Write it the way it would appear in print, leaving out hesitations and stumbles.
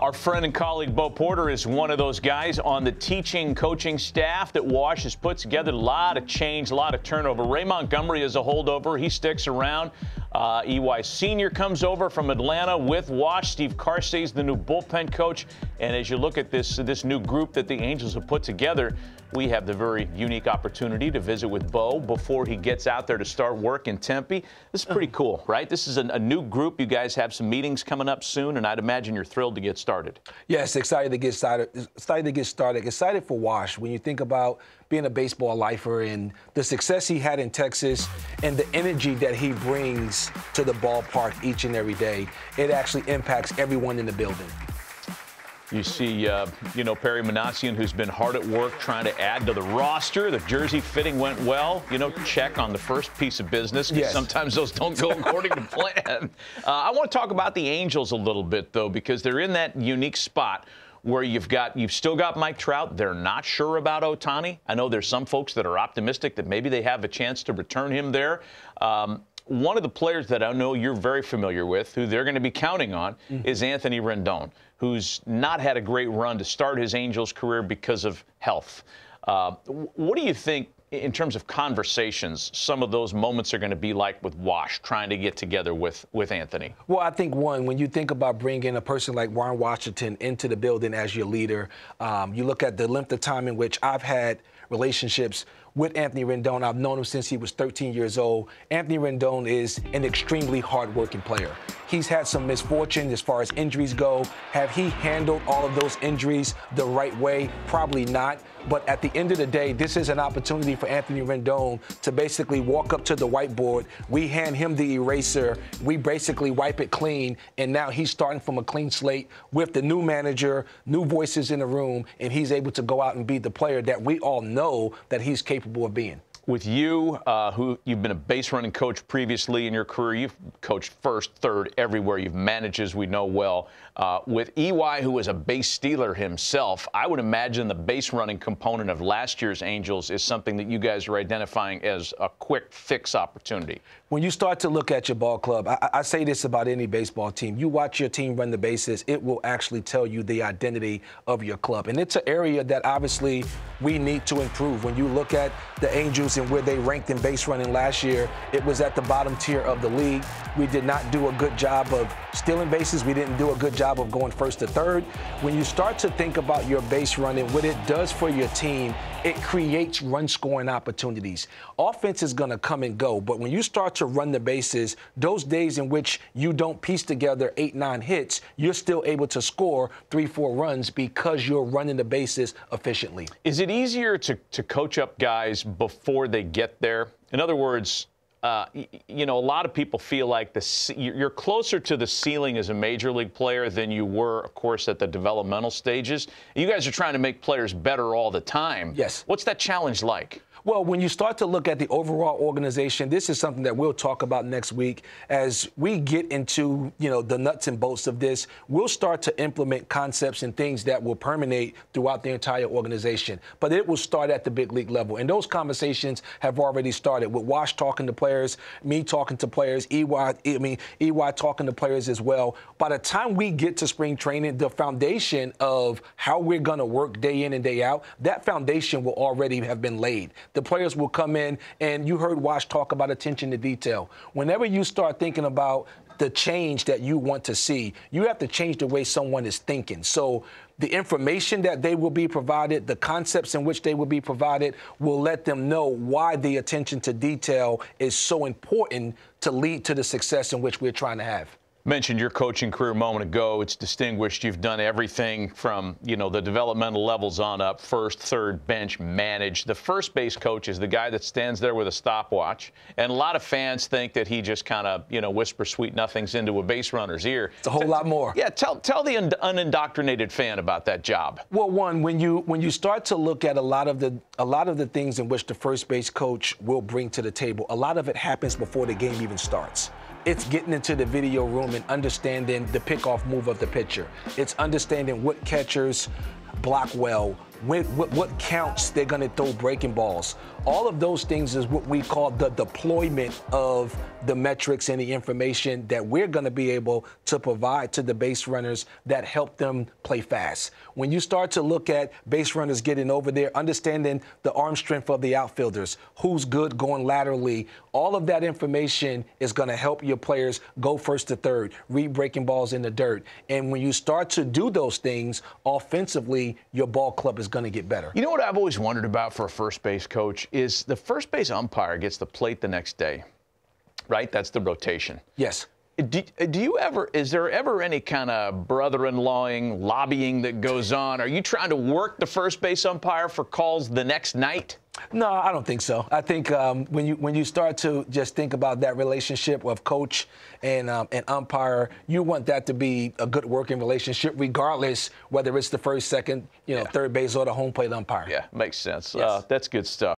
Our friend and colleague Bo Porter is one of those guys on the teaching, coaching staff that Wash has put together. A lot of change, a lot of turnover. Ray Montgomery is a holdover. He sticks around. EY Sr. comes over from Atlanta with Wash. Steve Carsey is the new bullpen coach. And as you look at this new group that the Angels have put together, we have the very unique opportunity to visit with Bo before he gets out there to start work in Tempe. This is pretty cool, right? This is a new group. You guys have some meetings coming up soon, and I'd imagine you're thrilled to get started. Yes, excited to get started. Excited for Wash. When you think about being a baseball lifer and the success he had in Texas and the energy that he brings to the ballpark each and every day, it actually impacts everyone in the building. You see, Perry Manassian, who's been hard at work trying to add to the roster. The jersey fitting went well. Check on the first piece of business, because sometimes those don't go according to plan. I want to talk about the Angels a little bit, though, because they're in that unique spot where you've still got Mike Trout. They're not sure about Ohtani. I know there's some folks that are optimistic that maybe they have a chance to return him there. One of the players that I know you're very familiar with, who they're going to be counting on, is Anthony Rendon, who's not had a great run to start his Angels career because of health. What do you think, in terms of conversations, some of those moments are going to be like with Wash trying to get together with Anthony? Well, I think, one, when you think about bringing a person like Warren Washington into the building as your leader, you look at the length of time in which I've had relationships with Anthony Rendon. I've known him since he was 13 years old. Anthony Rendon is an extremely hard-working player. He's had some misfortune as far as injuries go. Have he handled all of those injuries the right way? Probably not. But at the end of the day, this is an opportunity for Anthony Rendon to basically walk up to the whiteboard. We hand him the eraser. We basically wipe it clean. And now he's starting from a clean slate with the new manager, new voices in the room, and he's able to go out and be the player that we all know that he's capable of being. With you, who you've been a base running coach previously in your career, you've coached first, third, everywhere. You've managed, as we know well. With EY, who was a base stealer himself, I would imagine the base running component of last year's Angels is something that you guys are identifying as a quick fix opportunity. When you start to look at your ball club, I say this about any baseball team. You watch your team run the bases, it will actually tell you the identity of your club. And it's an area that obviously we need to improve. When you look at the Angels and where they ranked in base running last year, it was at the bottom tier of the league. We did not do a good job of stealing bases. We didn't do a good job of going first to third. When you start to think about your base running, what it does for your team, it creates run-scoring opportunities. Offense is going to come and go, but when you start to run the bases, those days in which you don't piece together 8-9 hits, you're still able to score 3-4 runs because you're running the bases efficiently. Is it easier to coach up guys before they get there? In other words, a lot of people feel like you're closer to the ceiling as a major league player than you were, of course, at the developmental stages. You guys are trying to make players better all the time. Yes. What's that challenge like? Well, when you start to look at the overall organization, this is something that we'll talk about next week. As we get into, the nuts and bolts of this, we'll start to implement concepts and things that will permeate throughout the entire organization. But it will start at the big league level. And those conversations have already started with Wash talking to players, me talking to players, EY talking to players as well. By the time we get to spring training, the foundation of how we're going to work day in and day out, that foundation will already have been laid. The players will come in, and you heard Wash talk about attention to detail. Whenever you start thinking about the change that you want to see, you have to change the way someone is thinking. So the information that they will be provided, the concepts in which they will be provided, will let them know why the attention to detail is so important to lead to the success in which we're trying to have. Mentioned your coaching career a moment ago. It's distinguished. You've done everything from, the developmental levels on up, first, third, bench, manage. The first base coach is the guy that stands there with a stopwatch. And a lot of fans think that he just kind of, whispers sweet nothings into a base runner's ear. It's a whole lot more. Yeah, tell the unindoctrinated fan about that job. Well, one, when you start to look at a lot of the things in which the first base coach will bring to the table, a lot of it happens before the game even starts. It's getting into the video room and understanding the pickoff move of the pitcher. It's understanding what catchers block well, what counts they're going to throw breaking balls. All of those things is what we call the deployment of the metrics and the information that we're going to be able to provide to the base runners that help them play fast. When you start to look at base runners getting over there, understanding the arm strength of the outfielders, who's good going laterally, all of that information is going to help your players go first to third, read breaking balls in the dirt. And when you start to do those things offensively, your ball club is going to get better. You know what I've always wondered about for a first base coach is the first base umpire gets the plate the next day, right? That's the rotation. Yes. Is there ever any kind of brother-in-lawing, lobbying that goes on? Are you trying to work the first base umpire for calls the next night? No, I don't think so. I think when you start to just think about that relationship of coach and umpire, you want that to be a good working relationship, regardless whether it's the first, second, third base or the home plate umpire. Yeah, makes sense. Yes. That's good stuff.